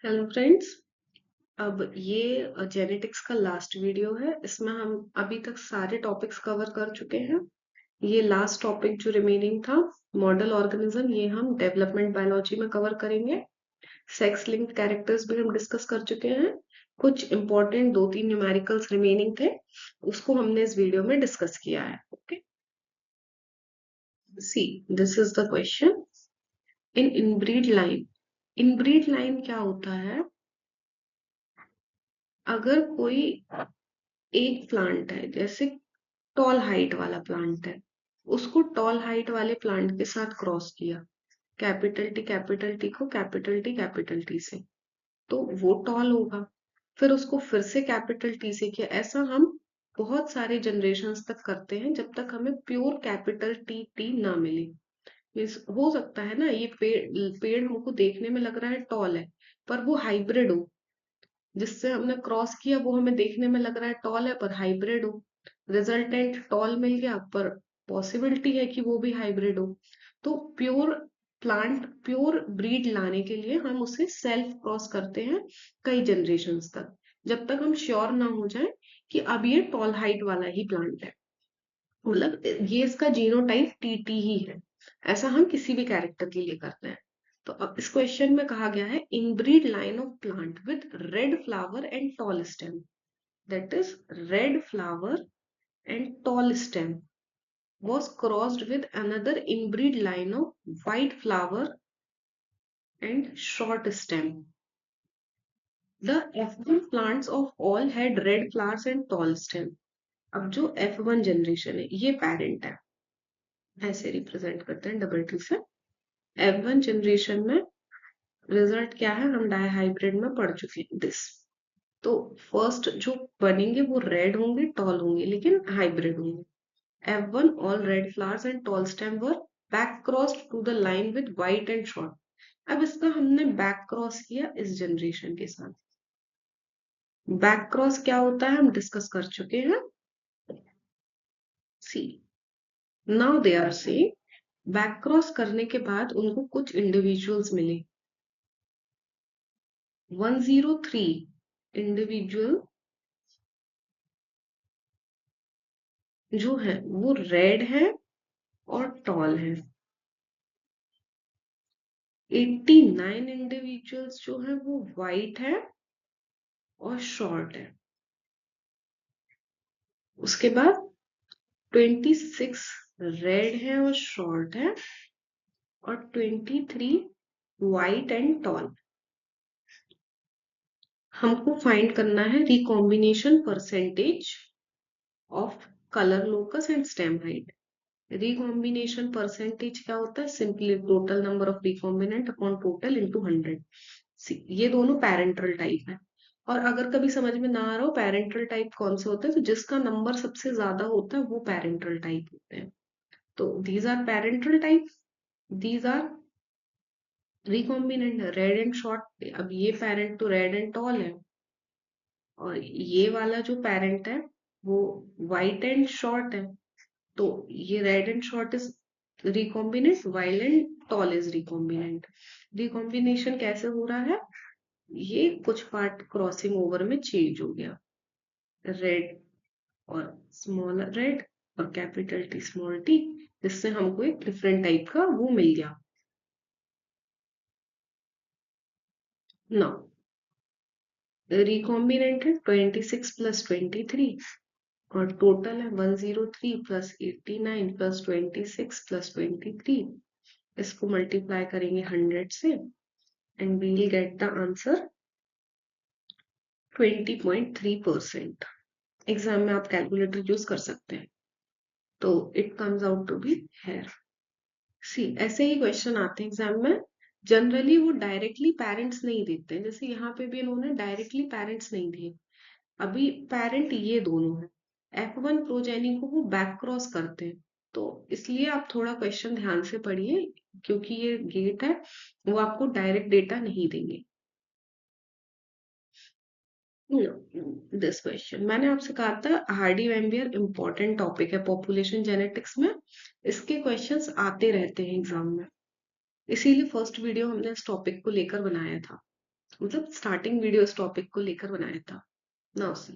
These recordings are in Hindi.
Hello friends. अब ये जेनेटिक्स का लास्ट वीडियो है। इसमें हम अभी तक सारे टॉपिक्स कवर कर चुके हैं। ये लास्ट टॉपिक जो रिमेनिंग था, मॉडल ऑर्गेनिज्म, ये हम डेवलपमेंट बायोलॉजी में कवर करेंगे। सेक्स लिंक्ड कैरेक्टर्स भी हम डिस्कस कर चुके हैं। कुछ इंपॉर्टेंट 2-3 न्यूमेरिकल्स रिमेनिंग थे, उसको हमने इस वीडियो में डिस्कस किया है। Okay, see this is the question. In inbreed line, inbreed line क्या होता है? अगर कोई एक प्लांट है, जैसे टॉल हाइट वाला प्लांट है, उसको टॉल हाइट वाले प्लांट के साथ क्रॉस किया, कैपिटल टी को कैपिटल टी से, तो वो टॉल होगा। फिर उसको फिर से कैपिटल टी से किया। ऐसा हम बहुत सारे जनरेशन्स तक करते हैं जब तक हमें प्योर कैपिटल टी टी ना मिले। मीन्स हो सकता है ना, ये पेड़ पेड़ हमको देखने में लग रहा है टॉल है, पर वो हाइब्रिड हो। जिससे हमने क्रॉस किया वो हमें देखने में लग रहा है टॉल है, पर हाइब्रिड हो। रिजल्टेंट टॉल मिल गया, पर पॉसिबिलिटी है कि वो भी हाइब्रिड हो। तो प्योर प्लांट, प्योर ब्रीड लाने के लिए हम उसे सेल्फ क्रॉस करते हैं कई जनरेशन्स तक, जब तक हम श्योर ना हो जाए कि अब ये टॉल हाइट वाला ही प्लांट है, मतलब ये इसका जीनोटाइप टीटी ही है। ऐसा हम किसी भी कैरेक्टर के लिए करते हैं। तो अब इस क्वेश्चन में कहा गया है, inbreed line of plant with red flower and tall stem, that is red flower and tall stem was crossed with another inbreed line of white flower and short stem. The F1 plants of all had red flowers and tall stem. अब जो F1 जनरेशन है, ये पेरेंट है, ऐसे रिप्रेजेंट करते हैं डबल टी से। F1 जनरेशन में रिजल्ट क्या है, हम डाई हाइब्रिड में पढ़ चुके हैं दिस। तो फर्स्ट जो बनेंगे वो रेड होंगे, टॉल होंगे, लेकिन हाइब्रिड होंगे। F1 all red flowers and tall stem were back crossed to the line with white and short. अब इसका हमने बैक क्रॉस किया इस जनरेशन के साथ। बैक क्रॉस क्या होता है हम डिस्कस कर चुके हैं। सी नाउ दे आर से बैक क्रॉस करने के बाद उनको कुछ इंडिविजुअल्स मिले। 103 इंडिविजुअल जो है वो रेड है और टॉल है। 89 इंडिविजुअल्स जो है वो वाइट है और शॉर्ट है। उसके बाद 26 रेड है और शॉर्ट है, और 23 वाइट एंड टॉल। हमको फाइंड करना है recombination percentage of colour locus and stem height. Recombination percentage क्या होता है? Simply total number of recombinant upon total into 100। ये दोनों पैरेंटल टाइप है। और अगर कभी समझ में ना आ रहा हो पैरेंटल टाइप कौन से होते हैं, तो जिसका नंबर सबसे ज्यादा होता है वो पैरेंटल टाइप होते हैं। तो these are parental type, these are recombinant, red and short. अब ये पेरेंट तो रेड एंड टॉल है, और ये वाला जो पेरेंट है वो वाइट एंड शॉर्ट है। तो ये red and short is recombinant, wild and tall is recombinant. Recombination कैसे हो रहा है? ये कुछ पार्ट क्रॉसिंग ओवर में चेंज हो गया, रेड और स्मॉल रेड और कैपिटल टी स्मॉल टी, जिससे हमको एक डिफरेंट टाइप का वो मिल गया। नाउ रिकॉम्बिनेंट है 26 प्लस 23, और टोटल है 103 प्लस 89 प्लस 26 प्लस 23। इसको मल्टीप्लाई करेंगे 100 से and we will get the answer 20.3%। Exam में आप कैलकुलेटर यूज कर सकते हैं। तो it comes out to be here. See ऐसे ही क्वेश्चन आते हैं एग्जाम में। जनरली वो डायरेक्टली पेरेंट्स नहीं देते हैं, जैसे यहाँ पे भी इन्होंने डायरेक्टली पेरेंट्स नहीं दिए। अभी पेरेंट ये दोनों है, F1 प्रोजेनी को वो बैक क्रॉस करते हैं। तो इसलिए आप थोड़ा क्वेश्चन ध्यान से पढ़िए, क्योंकि ये गेट है, वो आपको डायरेक्ट डेटा नहीं देंगे। दिस क्वेश्चन मैंने आपसे कहा था हार्डी वेम्बियर इंपॉर्टेंट टॉपिक है पॉपुलेशन जेनेटिक्स में। इसके क्वेश्चंस आते रहते हैं एग्जाम में, इसीलिए फर्स्ट वीडियो हमने इस टॉपिक को लेकर बनाया था। मतलब स्टार्टिंग वीडियो इस टॉपिक को लेकर बनाया था। Now see,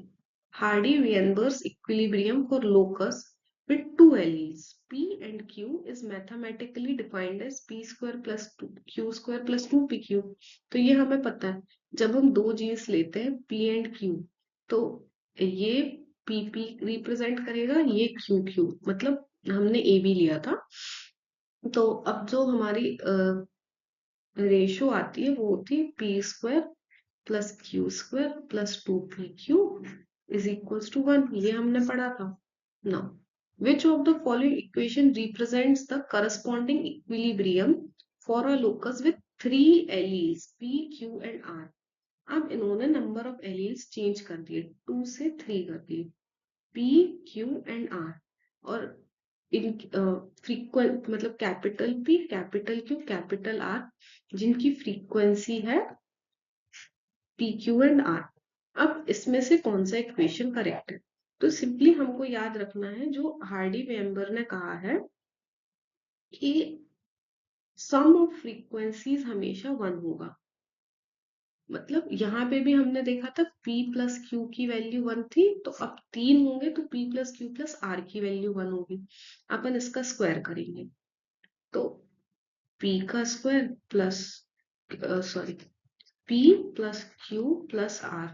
Hardy-Weinberg's equilibrium for locus with two alleles p and q is mathematically defined as p square plus 2 q square plus 2pq। तो ये हमें पता है, जब हम दो जीन्स लेते हैं p and q, तो ये pp रिप्रेजेंट करेगा, ये qq, मतलब हमने ab लिया था। तो अब जो हमारी रेशो आती है वो होती है P square plus Q square plus 2pq is equals to 1। ये हमने पढ़ा था। Now, which of the following equation represents the corresponding equilibrium for a locus with three alleles p q and r। अब इन्होंने नंबर ऑफ एलील्स चेंज कर दिए, 2 से 3 कर दिए, p q एंड r। और इन फ्रीक्वेंट मतलब capital P capital Q capital R, जिनकी फ्रीक्वेंसी है P Q एंड R। अब इसमें से कौन सा इक्वेशन करेक्ट है? तो सिंपली हमको याद रखना है जो हार्डी वेम्बर ने कहा है कि सम ऑफ फ्रीक्वेंसीज हमेशा 1 होगा। मतलब यहाँ पे भी हमने देखा था P प्लस Q की वैल्यू 1 थी, तो अब 3 होंगे तो P plus Q plus R की वैल्यू 1 होगी। अपन इसका स्क्वायर करेंगे, तो P का square plus sorry P plus Q plus R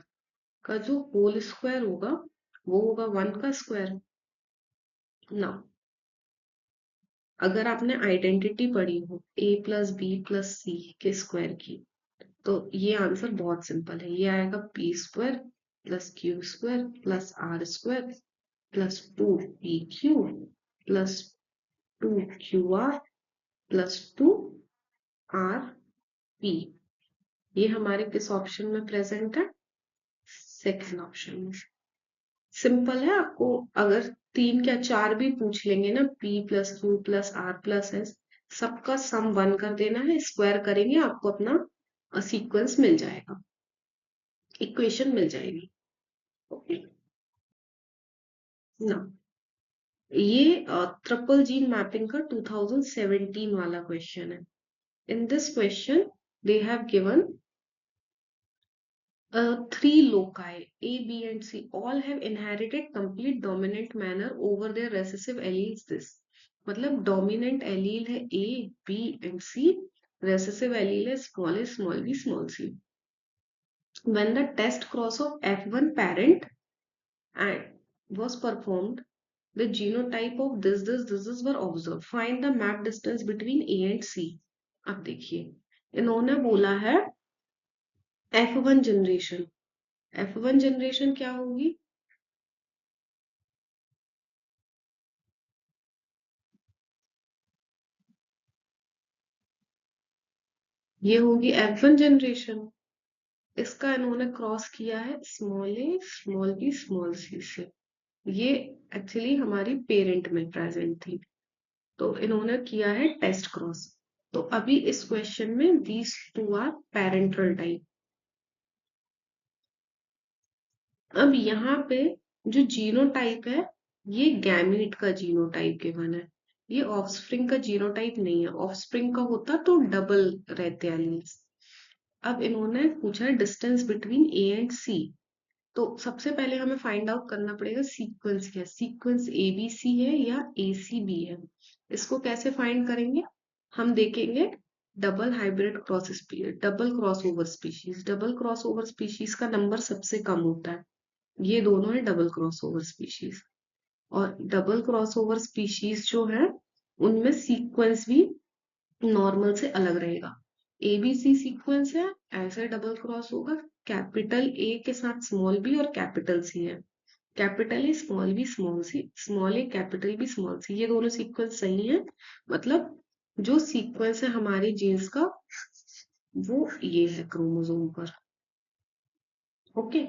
का जो होल स्क्वायर होगा वो होगा 1 का स्क्वायर। ना, अगर आपने आइडेंटिटी पढ़ी हो a प्लस बी प्लस सी के स्क्वायर की, तो ये आंसर बहुत सिंपल है। ये आएगा P square plus Q square plus R square plus 2pq plus 2qr plus 2rp। ये हमारे किस ऑप्शन में प्रेजेंट है? सेकेंड ऑप्शन में। सिंपल है। आपको अगर 3 क्या 4 भी पूछ लेंगे ना, p plus Q plus R plus S, सबका सम 1 कर देना है, स्क्वायर करेंगे, आपको अपना सीक्वेंस मिल जाएगा, इक्वेशन मिल जाएगी। ओके ना, ये ट्रिपल जीन मैपिंग का 2017 वाला क्वेश्चन है। In this question they have given three loci A, B, and C all have inherited complete dominant manner over their recessive alleles। This मतलब dominant allele है A, B, and C, recessive allele है small a, small b, small c। When the test cross of F1 parent and was performed, the genotype of this were observed। Find the map distance between A and C। अब देखिए, इन्होंने बोला है F1 जनरेशन। F1 जनरेशन क्या होगी? ये होगी F1 जनरेशन। इसका इन्होंने क्रॉस किया है स्मॉल ए स्मॉल बी स्मॉल सी से। ये एक्चुअली हमारी पेरेंट में प्रेजेंट थी, तो इन्होंने किया है टेस्ट क्रॉस। तो अभी इस क्वेश्चन में these two are parental type. अब यहाँ पे जो जीनोटाइप है, ये गैमीट का जीनोटाइप गिवन है, ये ऑफस्प्रिंग का जीनोटाइप नहीं है। ऑफस्प्रिंग का होता तो डबल रहते एलील्स। अब इन्होंने पूछा है distance between A and C. तो सबसे पहले हमें फाइंड आउट करना पड़ेगा सीक्वेंस क्या है, सीक्वेंस ABC है या ACB है। इसको कैसे फाइंड करेंगे? हम देखेंगे double hybrid cross double cross over species. Double cross over species का नंबर सबसे कम होता है, ये दोनों है डबल क्रॉस ओवर स्पीशीज। और डबल क्रॉस ओवर स्पीशीज जो है उनमें सीक्वेंस भी नॉर्मल से अलग रहेगा। ABC सीक्वेंस है, ऐसे डबल क्रॉस होगा, कैपिटल A के साथ स्मॉल b और कैपिटल C है, capital A small b small c, small a capital B small c, ये दोनों सीक्वेंस सही है। मतलब जो सीक्वेंस है हमारे जीन्स का वो ये है क्रोमोसोम पर। ओके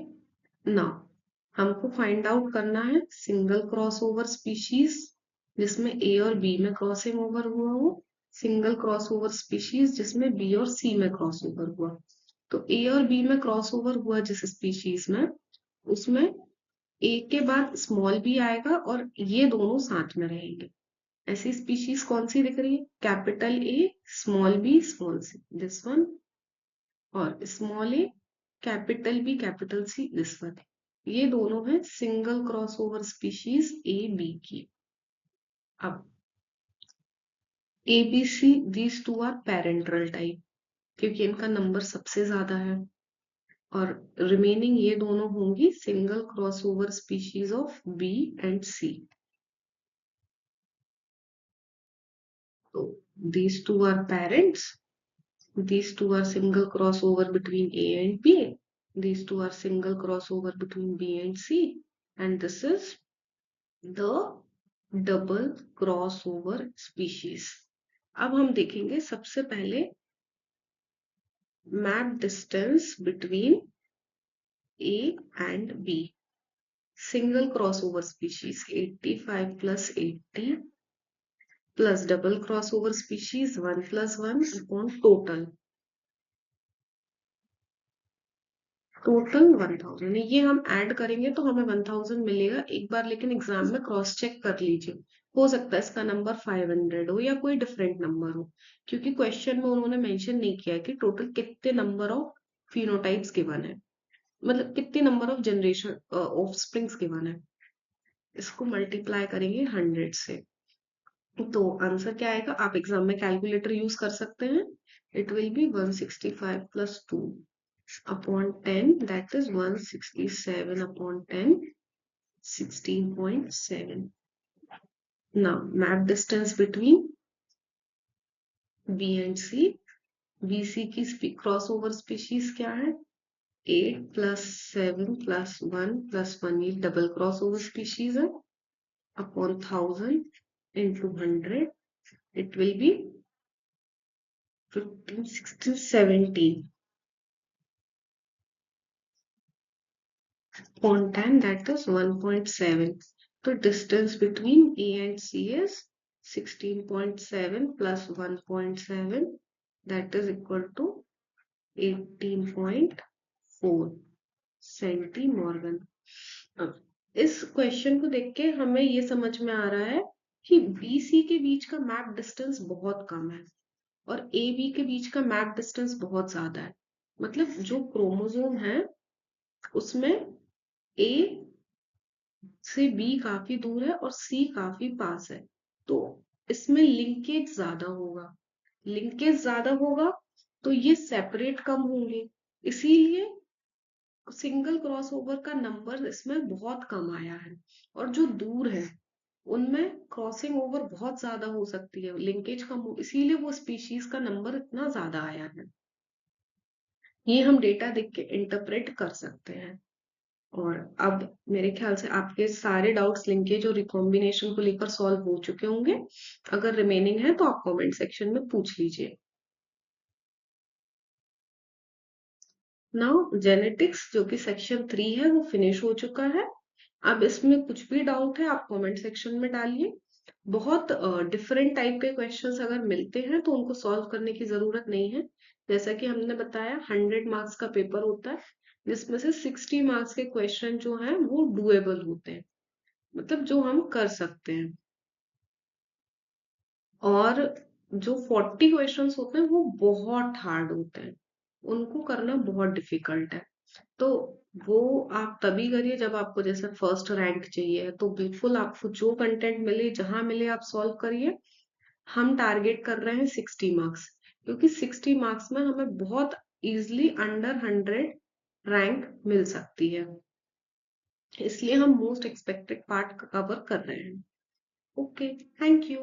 ना, हमको फाइंड आउट करना है सिंगल क्रॉस ओवर स्पीशीज जिसमें A और B में क्रॉसिंग ओवर हुआ हो, सिंगल क्रॉस ओवर स्पीशीज जिसमें B और C में क्रॉस ओवर हुआ। तो A और B में क्रॉस ओवर हुआ जिस स्पीशीज में, उसमें A के बाद स्मॉल b आएगा और ये दोनों साथ में रहेंगे। ऐसी स्पीशीज कौन सी दिख रही है? Capital A small b small c, this one और small A, capital B, capital C, this one. ये दोनों है single crossover species A B की। अब A B C, these two are parental type, क्योंकि इनका नंबर सबसे ज्यादा है। और रिमेनिंग ये दोनों होंगी single crossover species of B and C. तो these two are parents. These two are single crossover between A and B. These two are single crossover between B and C. And this is the double crossover species. अब हम देखेंगे सबसे पहले map distance between A and B. Single crossover species 85 plus 80 plus double crossover species 1 plus 1 upon total. Total 1000 है, ये हम ऐड करेंगे तो हमें 1000 मिलेगा एक बार, लेकिन एग्जाम में क्रॉस चेक कर लीजिए, हो सकता है इसका नंबर 500 हो या कोई डिफरेंट नंबर हो, क्योंकि क्वेश्चन में उन्होंने मेंशन नहीं किया कि टोटल कितने नंबर ऑफ फिनोटाइप्स गिवन है, मतलब कितने number of generation of springs given है। इसको मल्टीप्लाई करेंगे 100 से, तो आंसर क्या आएगा, आप एग्जाम में कैलकुलेटर यूज कर सकते हैं। It will be 165 plus 2 upon 10, that is 167 upon 10, 16.7. Now map distance between B and C. BC की क्रॉसओवर स्पीशीज क्या है, 8 plus 7 plus 1 plus 1, ये डबल क्रॉसओवर स्पीशीज है, upon 1000 into 100, it will be 15, 16, 17 upon 10, that is 1.7. So distance between A and C is 16.7 plus 1.7, that is equal to 18.4 सेंटीमॉर्गन। अब इस क्वेश्चन को देख के हमें ये समझ में आ रहा है कि BC के बीच का मैप डिस्टेंस बहुत कम है और AB के बीच का मैप डिस्टेंस बहुत ज्यादा है। मतलब जो क्रोमोसोम है उसमें A से B काफी दूर है और C काफी पास है, तो इसमें लिंकेज ज्यादा होगा। लिंकेज ज्यादा होगा तो ये सेपरेट कम होंगे, इसीलिए सिंगल क्रॉसओवर का नंबर इसमें बहुत कम आया है। और जो दूर है उनमें क्रॉसिंग ओवर बहुत ज्यादा हो सकती है, लिंकेज कम हो, इसीलिए वो स्पीशीज का नंबर इतना ज्यादा आया है। ये हम डेटा देख के इंटरप्रेट कर सकते हैं। और अब मेरे ख्याल से आपके सारे डाउट्स लिंकेज और रिकॉम्बिनेशन को लेकर सॉल्व हो चुके होंगे। अगर रिमेनिंग है तो आप कमेंट सेक्शन में पूछ लीजिए। नाउ जेनेटिक्स जो कि सेक्शन 3 है वो फिनिश हो चुका है। अब इसमें कुछ भी डाउट है आप कमेंट सेक्शन में डालिए। बहुत डिफरेंट टाइप के क्वेश्चंस अगर मिलते हैं तो उनको सॉल्व करने की जरूरत नहीं है। जैसा कि हमने बताया 100 मार्क्स का पेपर होता है, जिसमें से 60 मार्क्स के क्वेश्चन जो हैं वो डुएबल होते हैं, मतलब जो हम कर सकते हैं। और जो 40 क्वेश्चंस होते हैं वो बहुत हार्ड होते हैं, उनको करना बहुत डिफिकल्ट है। तो वो आप तभी करिए जब आपको जैसे फर्स्ट रैंक चाहिए, तो बिल्कुल आपको जो कंटेंट मिले जहां मिले आप सॉल्व करिए। हम टारगेट कर रहे हैं 60 मार्क्स, क्योंकि 60 मार्क्स में हमें बहुत इजीली अंडर 100 रैंक मिल सकती है, इसलिए हम मोस्ट एक्सपेक्टेड पार्ट कवर कर रहे हैं। Okay, thank you.